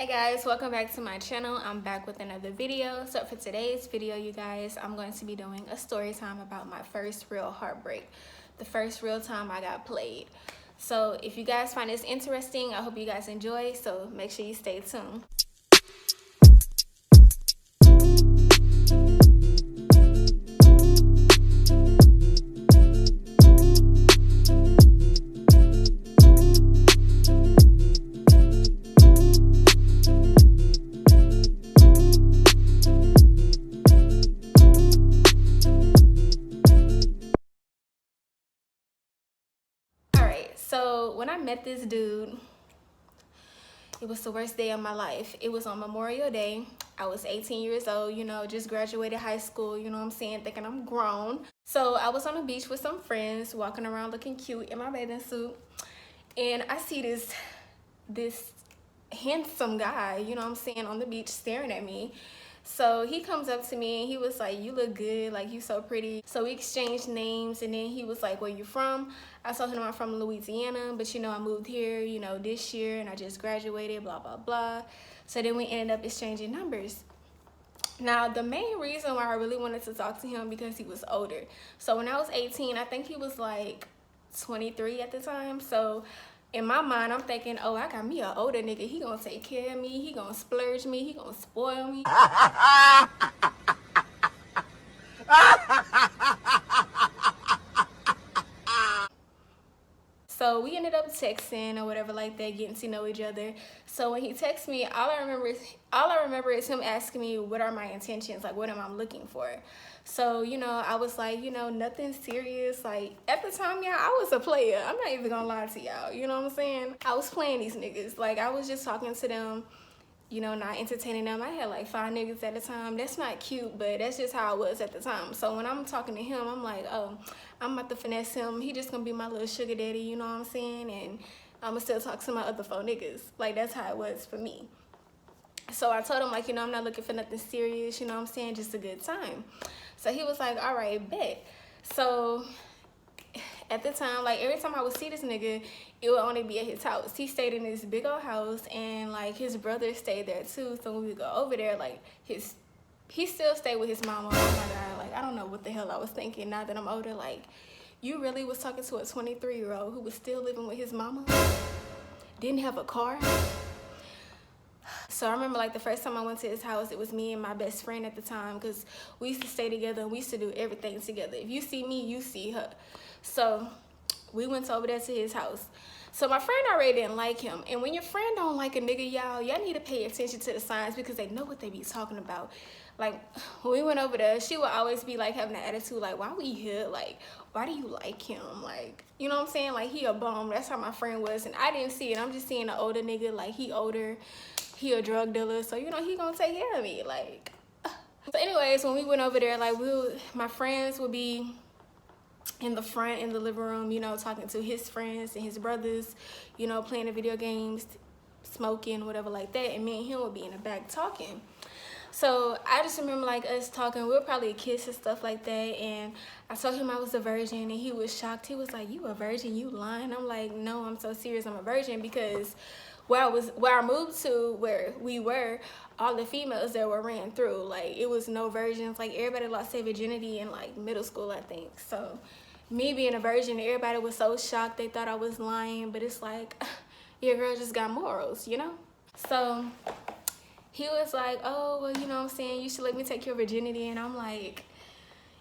Hey guys, welcome back to my channel. I'm back with another video. So for today's video, you guys, I'm going to be doing a story time about my first real heartbreak, the first real time I got played. So if you guys find this interesting, I hope you guys enjoy, so make sure you stay tuned. So when I met this dude, it was the worst day of my life. It was on Memorial Day. I was 18 years old, just graduated high school, you know what I'm saying, thinking I'm grown. So I was on the beach with some friends, walking around looking cute in my bathing suit. And I see this handsome guy, you know what I'm saying, on the beach staring at me. So he comes up to me and he was like, "You look good, like you so pretty." So we exchanged names, and then he was like, "Where you from?" I told him I'm from Louisiana, but I moved here, this year, and I just graduated, blah, blah, blah. So then we ended up exchanging numbers. Now, the main reason why I really wanted to talk to him because he was older. So when I was 18, I think he was like 23 at the time. So in my mind, I'm thinking, oh, I got me an older nigga. He gonna take care of me. He gonna splurge me. He gonna spoil me. So we ended up texting or whatever like that, getting to know each other. So when he texts me, all I remember is him asking me, what are my intentions? Like, what am I looking for? So, I was like, nothing serious. Like, at the time, yeah, I was a player. I'm not even gonna lie to y'all. You know what I'm saying? I was playing these niggas. Like, I was just talking to them, not entertaining them. I had like 5 niggas at the time. That's not cute, but that's just how I was at the time. So when I'm talking to him, I'm like, oh, I'm about to finesse him. He just gonna be my little sugar daddy, you know what I'm saying? And I'm gonna still talk to my other 4 niggas. Like, that's how it was for me. So I told him, like, I'm not looking for nothing serious, you know what I'm saying? Just a good time. So he was like, all right, bet. So at the time, like, every time I would see this nigga, it would only be at his house. He stayed in this big old house, and like his brother stayed there too. So when we would go over there, like he still stayed with his mama. Oh my god, like, I don't know what the hell I was thinking now that I'm older. Like, you really was talking to a 23-year-old who was still living with his mama, didn't have a car. So I remember, like, the first time I went to his house, it was me and my best friend at the time, because we used to stay together and we used to do everything together. If you see me, you see her. So we went over there to his house. So my friend already didn't like him. And when your friend don't like a nigga, y'all need to pay attention to the signs, because they know what they be talking about. Like, when we went over there, she would always be like having an attitude like, why we here? Like, why do you like him? Like, you know what I'm saying? Like, he a bum. That's how my friend was. And I didn't see it. I'm just seeing an older nigga. Like, he older. He a drug dealer. So, he gonna take care of me. Like, so anyways, when we went over there, like, my friends would be in the front in the living room, talking to his friends and his brothers, playing the video games, smoking, whatever like that. And me and him would be in the back talking. So I just remember, like, us talking. We would probably kiss and stuff like that. And I told him I was a virgin, and he was shocked. He was like, "You a virgin? You lying?" I'm like, "No, I'm so serious. I'm a virgin," because where I moved to, where we were, all the females that were ran through. Like, it was no virgins. Like, everybody lost their virginity in like middle school, I think. So me being a virgin, everybody was so shocked. They thought I was lying, but it's like, your girl just got morals, So he was like, "Oh, well, you know what I'm saying, you should let me take your virginity." And I'm like,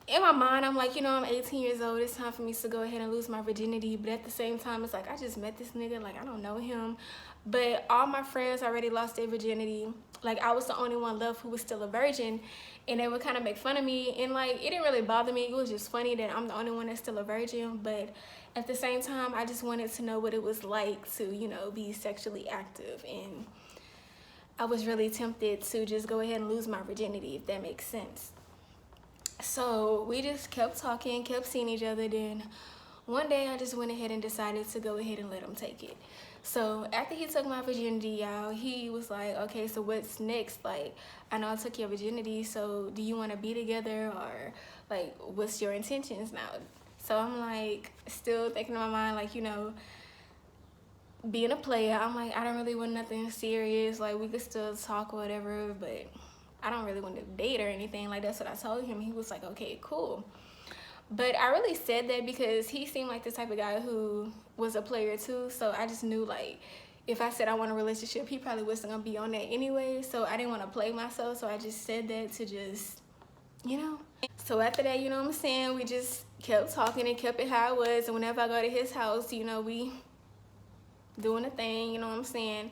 in my mind, I'm like, I'm 18 years old. It's time for me to go ahead and lose my virginity. But at the same time, it's like, I just met this nigga. Like, I don't know him. But all my friends already lost their virginity. Like, I was the only one left who was still a virgin. And they would kind of make fun of me. And, like, it didn't really bother me. It was just funny that I'm the only one that's still a virgin. But at the same time, I just wanted to know what it was like to, be sexually active. And I was really tempted to just go ahead and lose my virginity, if that makes sense. So we just kept talking, kept seeing each other. Then one day I just went ahead and decided to go ahead and let him take it. So after he took my virginity, y'all, he was like, "Okay, so what's next? Like, I know I took your virginity, so do you want to be together, or like, what's your intentions now?" So I'm like, still thinking in my mind, like, being a player, I'm like, I don't really want nothing serious. Like, we could still talk or whatever, but I don't really want to date or anything. Like, that's what I told him. He was like, okay, cool. But I really said that because he seemed like the type of guy who was a player too. So I just knew, like, if I said I want a relationship, he probably wasn't going to be on that anyway. So I didn't want to play myself. So I just said that to just, you know. So after that, you know what I'm saying, we just kept talking and kept it how it was. And whenever I go to his house, you know, we doing a thing, you know what I'm saying.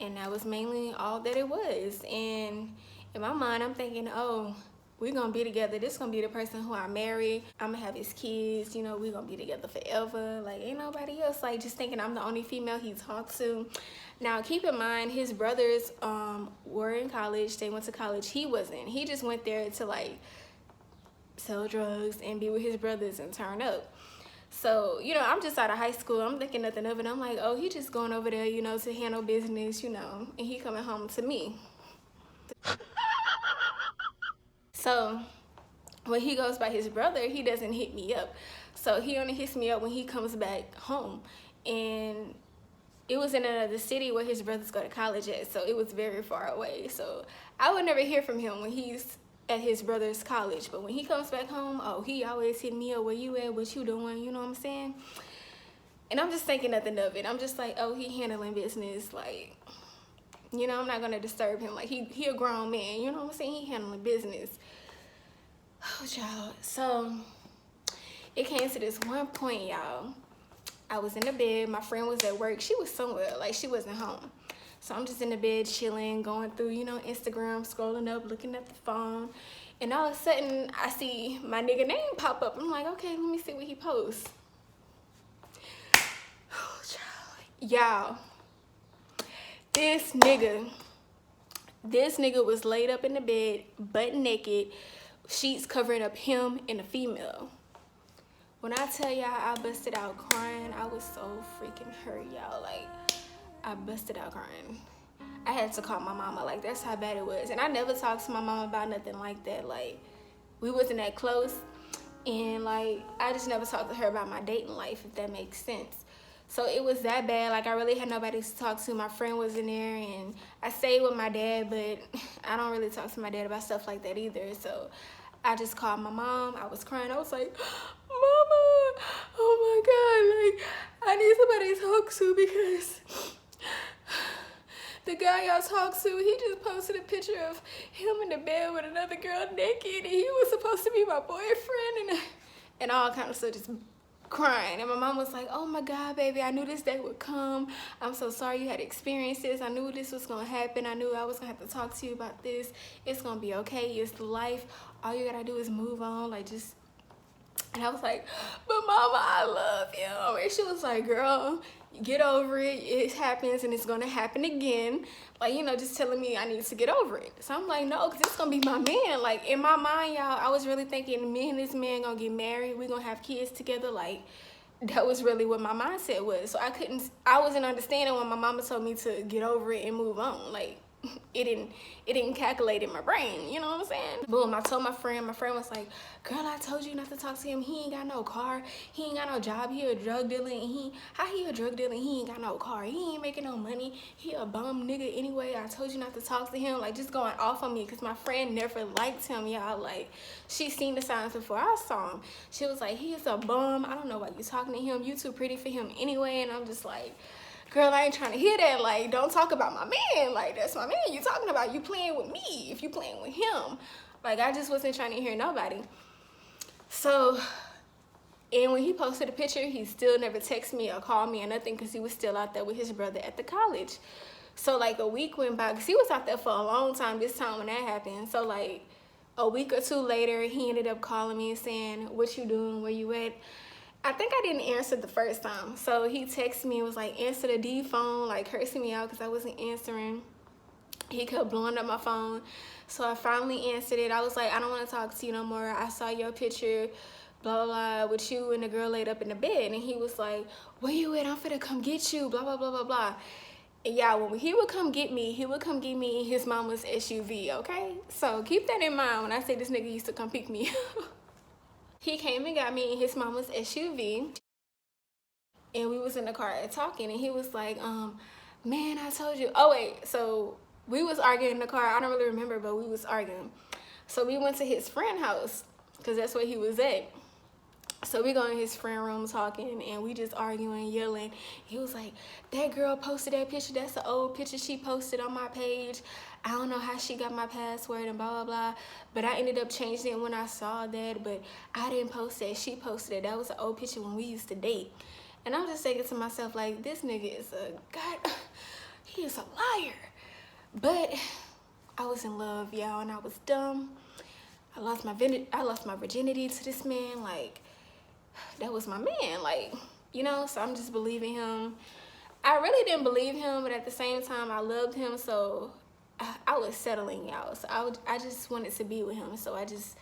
And that was mainly all that it was. And in my mind, I'm thinking, oh, we're gonna be together. This gonna be the person who I marry. I'm gonna have his kids, you know, we're gonna be together forever. Like, ain't nobody else. Like, just thinking I'm the only female he talks to. Now, keep in mind, his brothers were in college. They went to college. He wasn't. He just went there to, like, sell drugs and be with his brothers and turn up. So, you know, I'm just out of high school. I'm thinking nothing of it. I'm like, oh, he just going over there, you know, to handle business, you know, and he coming home to me. So when he goes by his brother, he doesn't hit me up. So he only hits me up when he comes back home. And it was in another city where his brothers go to college at, so it was very far away. So I would never hear from him when he's at his brother's college. But when he comes back home, oh, he always hit me up, where you at, what you doing, you know what I'm saying? And I'm just thinking nothing of it. I'm just like, oh, he handling business, like, you know, I'm not gonna disturb him. Like, he a grown man, you know what I'm saying? He handling business. Oh, child. So it came to this one point, y'all. I was in the bed. My friend was at work. She was somewhere. Like, she wasn't home. So I'm just in the bed chilling, going through, you know, Instagram, scrolling up, looking at the phone. And all of a sudden, I see my nigga name pop up. I'm like, okay, let me see what he posts. Oh, child. Y'all, this nigga was laid up in the bed, butt naked, sheets covering up him and a female. When I tell y'all I busted out crying, I was so freaking hurt, y'all. Like, I busted out crying. I had to call my mama. Like, that's how bad it was. And I never talked to my mama about nothing like that. Like, we wasn't that close. And, like, I just never talked to her about my dating life, if that makes sense. So it was that bad. Like, I really had nobody to talk to. My friend was in there, and I stayed with my dad, but I don't really talk to my dad about stuff like that either. So I just called my mom. I was crying. I was like, Mama, oh my God, like, I need somebody to talk to because the guy y'all talked to, he just posted a picture of him in the bed with another girl naked, and he was supposed to be my boyfriend, and all kind of stuff, just crying. And my mom was like, oh my God, baby, I knew this day would come. I'm so sorry you had experiences. I knew this was gonna happen. I knew I was gonna have to talk to you about this. It's gonna be okay. It's life. All you gotta do is move on. Like, just. And I was like, but Mama, I love you. And she was like, girl, get over it. It happens and it's gonna happen again. Like, you know, just telling me I need to get over it. So I'm like, no, because it's gonna be my man. Like, in my mind, y'all, I was really thinking me and this man gonna get married. We gonna have kids together. Like, that was really what my mindset was. So I wasn't understanding when my mama told me to get over it and move on. Like, it didn't calculate in my brain, you know what I'm saying? Boom, I told my friend was like, girl, I told you not to talk to him. He ain't got no car, he ain't got no job, he a drug dealer, and how he a drug dealer and he ain't got no car, he ain't making no money, he a bum nigga anyway. I told you not to talk to him. Like, just going off on me because my friend never liked him, y'all. Like, she seen the signs before I saw him. She was like, he is a bum, I don't know why you talking to him, you too pretty for him anyway. And I'm just like, girl, I ain't trying to hear that. Like, don't talk about my man. Like, that's my man you talking about. You playing with me if you playing with him. Like, I just wasn't trying to hear nobody. So, and when he posted a picture, he still never texted me or called me or nothing because he was still out there with his brother at the college. So, like, a week went by because he was out there for a long time this time when that happened. So, like, a week or two later, he ended up calling me and saying, what you doing, where you at? I think I didn't answer the first time. So he texted me and was like, answer the D phone, like cursing me out because I wasn't answering. He kept blowing up my phone. So I finally answered it. I was like, I don't want to talk to you no more. I saw your picture, blah, blah, blah, with you and the girl laid up in the bed. And he was like, where you at? I'm finna come get you, blah, blah, blah, blah, blah. And yeah, when he would come get me, in his mama's SUV, okay? So keep that in mind when I say this nigga used to come pick me. He came and got me in his mama's SUV. and we was in the car talking, and he was like, man, I told you. Oh wait, so we was arguing in the car. I don't really remember, but we was arguing. So we went to his friend's house because that's where he was at. So we go in his friend room talking, and we just arguing, yelling. He was like, that girl posted that picture. That's the old picture she posted on my page. I don't know how she got my password and blah, blah, blah. But I ended up changing it when I saw that. But I didn't post that. She posted it. That was an old picture when we used to date. And I'm just thinking to myself, like, this nigga is a god. He is a liar. But I was in love, y'all, and I was dumb. I lost my virginity to this man. Like, that was my man, like, you know. So I'm just believing him. I really didn't believe him, but at the same time I loved him, so I was settling, y'all. So I just wanted to be with him, so I just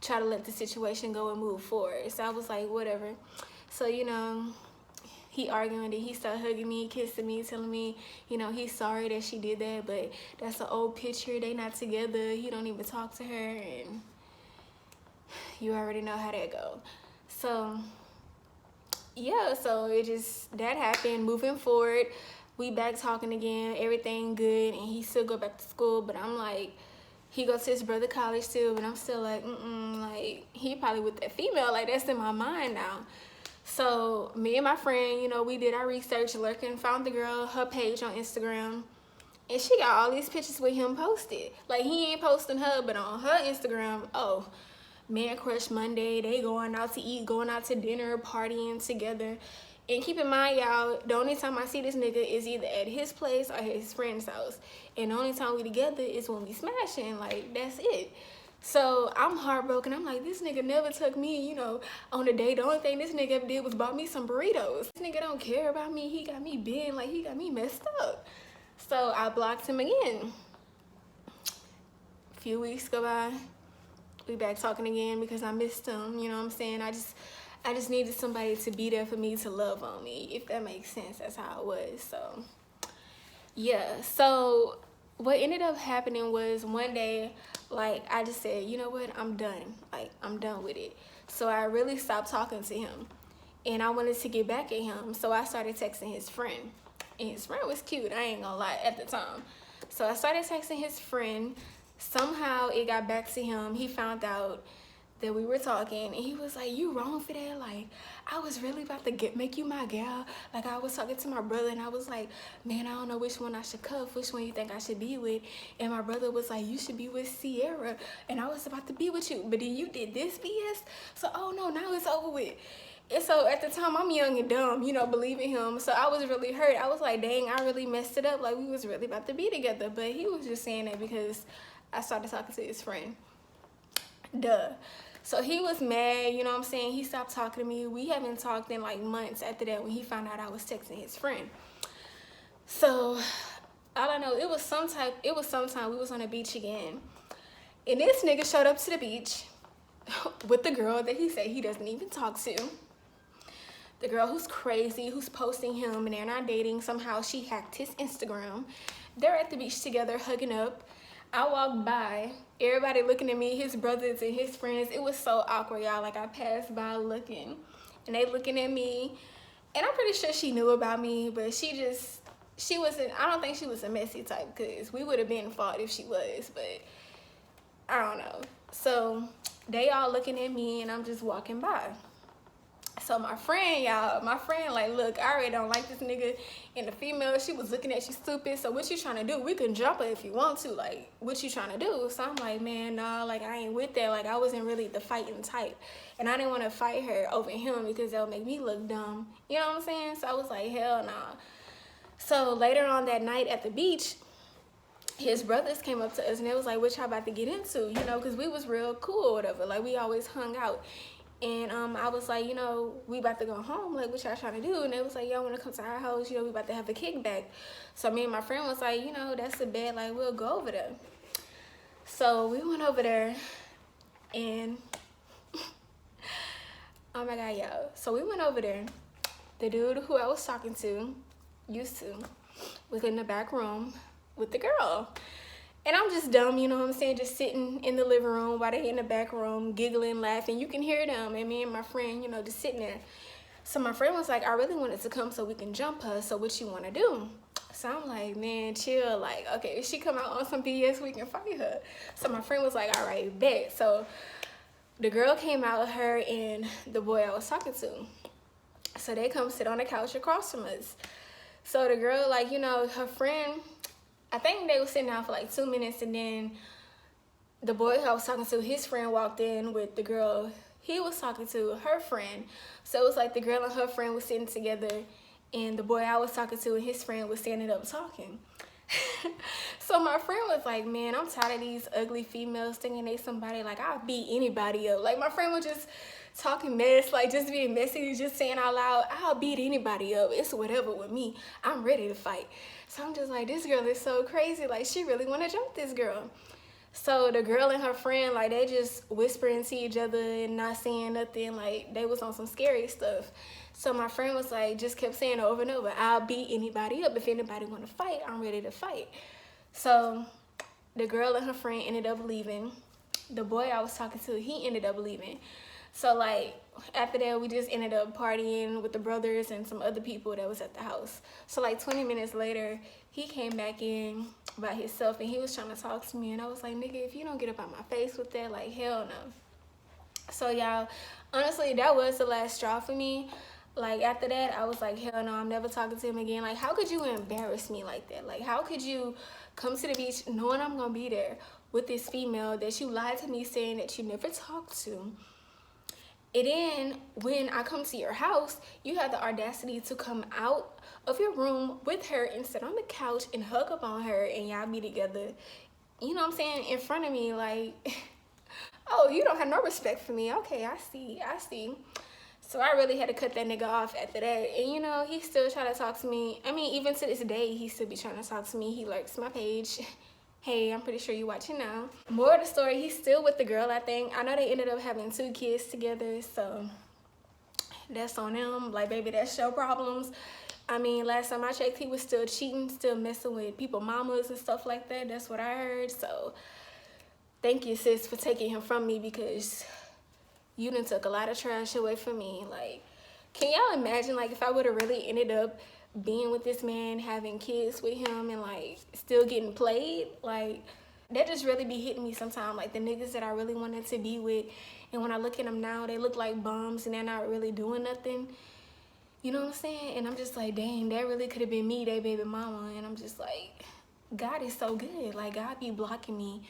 try to let the situation go and move forward. So I was like, whatever. So, you know, he arguing, and he started hugging me, kissing me, telling me, you know, he's sorry that she did that, but that's an old picture, they not together, he don't even talk to her, and you already know how that go. So yeah, so it just, that happened. Moving forward, we back talking again, everything good, and he still go back to school, but I'm like, he goes to his brother college still, but I'm still like, like, he probably with that female, like, that's in my mind now. So me and my friend, you know, we did our research, lurking, found the girl, her page on Instagram, and she got all these pictures with him posted. Like, he ain't posting her, but on her Instagram, oh, man crush Monday, they going out to eat, going out to dinner, partying together. And keep in mind, y'all, the only time I see this nigga is either at his place or his friend's house. And the only time we together is when we smashing. Like, that's it. So I'm heartbroken. I'm like, this nigga never took me, you know, on a date. The only thing this nigga ever did was bought me some burritos. This nigga don't care about me. He got me bent, like, he got me messed up. So I blocked him again. A few weeks go by. We back talking again because I missed him, you know what I'm saying? I just needed somebody to be there for me, to love on me, if that makes sense. That's how it was. So yeah, so what ended up happening was one day, like, I just said, you know what, I'm done. Like, I'm done with it. So I really stopped talking to him, and I wanted to get back at him. So I started texting his friend, and his friend was cute, I ain't gonna lie, at the time. So I started texting his friend. Somehow it got back to him. He found out that we were talking, and he was like, you wrong for that. Like, I was really about to make you my gal. Like, I was talking to my brother, and I was like, man, I don't know which one I should cuff, which one you think I should be with. And my brother was like, you should be with Sierra, and I was about to be with you, but then you did this BS. So, oh no, now it's over with. And so at the time, I'm young and dumb, you know, believing him. So I was really hurt. I was like, dang, I really messed it up. Like, we was really about to be together. But he was just saying that because I started talking to his friend. Duh. So he was mad, you know what I'm saying? He stopped talking to me. We haven't talked in like months after that, when he found out I was texting his friend. So all I know, it was sometime we was on the beach again. And this nigga showed up to the beach with the girl that he said he doesn't even talk to. The girl who's crazy, who's posting him, and they're not dating. Somehow she hacked his Instagram. They're at the beach together, hugging up. I walked by, everybody looking at me, his brothers and his friends. It was so awkward, y'all. Like, I passed by looking, and they looking at me. And I'm pretty sure she knew about me, but she wasn't, I don't think she was a messy type, because we would have been fought if she was, but I don't know. So they all looking at me, and I'm just walking by. So my friend, like, look, I already don't like this nigga. And the female, she was looking at you stupid. So what you trying to do? We can jump her if you want to. Like, what you trying to do? So I'm like, man, nah, like, I ain't with that. Like, I wasn't really the fighting type. And I didn't want to fight her over him because that would make me look dumb. You know what I'm saying? So I was like, hell nah. So later on that night at the beach, his brothers came up to us and they was like, what y'all about to get into? You know, because we was real cool or whatever. Like, we always hung out. And I was like, you know, we about to go home. Like, what y'all trying to do? And they was like, y'all want to come to our house? You know, we about to have a kickback. So me and my friend was like, you know, that's a bed. Like, we'll go over there. So we went over there. And, oh my God, y'all. So we went over there. The dude who I was talking to, was in the back room with the girl. And I'm just dumb, you know what I'm saying, just sitting in the living room while they in the back room, giggling, laughing. You can hear them, and me and my friend, you know, just sitting there. So my friend was like, I really wanted to come so we can jump her. So what you want to do? So I'm like, man, chill. Like, okay, if she come out on some BS, we can fight her. So my friend was like, all right, bet. So the girl came out with her and the boy I was talking to. So they come sit on the couch across from us. So the girl, like, you know, her friend, I think they were sitting down for like 2 minutes, and then the boy I was talking to, his friend walked in with the girl he was talking to, her friend. So it was like the girl and her friend was sitting together, and the boy I was talking to and his friend was standing up talking. So my friend was like, man, I'm tired of these ugly females thinking they somebody. Like, I'll beat anybody up. Like, my friend was just talking mess, like just being messy, just saying out loud, I'll beat anybody up. It's whatever with me. I'm ready to fight. So I'm just like, this girl is so crazy. Like, she really want to jump this girl. So the girl and her friend, like, they just whispering to each other and not saying nothing. Like, they was on some scary stuff. So my friend was like, just kept saying over and over, I'll beat anybody up. If anybody want to fight, I'm ready to fight. So the girl and her friend ended up leaving. The boy I was talking to, he ended up leaving. So, like, after that, we just ended up partying with the brothers and some other people that was at the house. So, like, 20 minutes later, he came back in by himself, and he was trying to talk to me. And I was like, nigga, if you don't get up out my face with that, like, hell no. So, y'all, honestly, that was the last straw for me. Like, after that, I was like, hell no, I'm never talking to him again. Like, how could you embarrass me like that? Like, how could you come to the beach knowing I'm going to be there with this female that you lied to me saying that you never talked to? And then when I come to your house, you have the audacity to come out of your room with her and sit on the couch and hug up on her and y'all be together, you know what I'm saying, in front of me. Like, oh, you don't have no respect for me. Okay, I see. So I really had to cut that nigga off after that. And, you know, he still try to talk to me. I mean, even to this day, he still be trying to talk to me. He likes my page. Hey, I'm pretty sure you're watching now. More of the story, he's still with the girl, I think. I know they ended up having 2 kids together, so that's on them. Like, baby, that's your problems. I mean, last time I checked, he was still cheating, still messing with people's mamas and stuff like that. That's what I heard. So thank you, sis, for taking him from me, because you done took a lot of trash away from me. Like, can y'all imagine, like, if I would have really ended up being with this man, having kids with him, and like still getting played? Like, that just really be hitting me sometimes. Like, the niggas that I really wanted to be with, and when I look at them now, they look like bums and they're not really doing nothing. You know what I'm saying? And I'm just like, dang, that really could have been me, they baby mama. And I'm just like, God is so good. Like, God be blocking me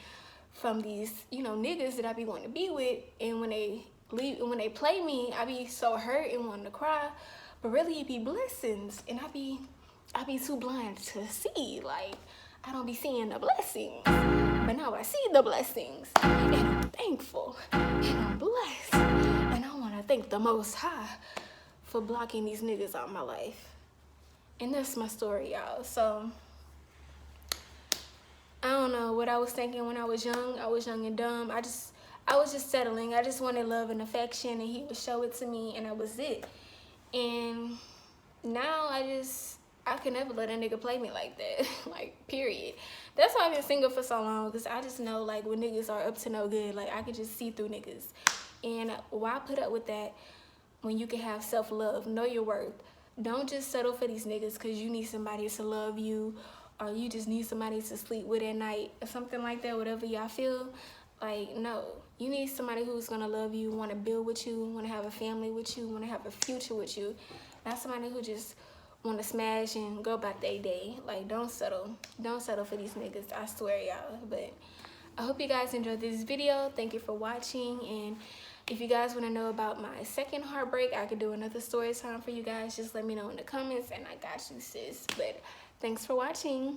from these, you know, niggas that I be wanting to be with, and when they leave, when they play me, I be so hurt and wanting to cry. But really, it be blessings, and I be too blind to see. Like, I don't be seeing the blessings, but now I see the blessings, and I'm thankful, and I'm blessed, and I want to thank the Most High for blocking these niggas out of my life. And that's my story, y'all. So I don't know what I was thinking when I was young. I was young and dumb. I was just settling. I just wanted love and affection, and he would show it to me, and that was it. And now I could never let a nigga play me like that. Like, period. That's why I've been single for so long, because I just know, like, when niggas are up to no good, like, I can just see through niggas. And why put up with that when you can have self-love? Know your worth. Don't just settle for these niggas because you need somebody to love you, or you just need somebody to sleep with at night, or something like that, whatever y'all feel. Like, no. You need somebody who's going to love you, want to build with you, want to have a family with you, want to have a future with you. Not somebody who just want to smash and go about their day. Like, don't settle. Don't settle for these niggas. I swear, y'all. But I hope you guys enjoyed this video. Thank you for watching. And if you guys want to know about my second heartbreak, I could do another story time for you guys. Just let me know in the comments, and I got you, sis. But thanks for watching.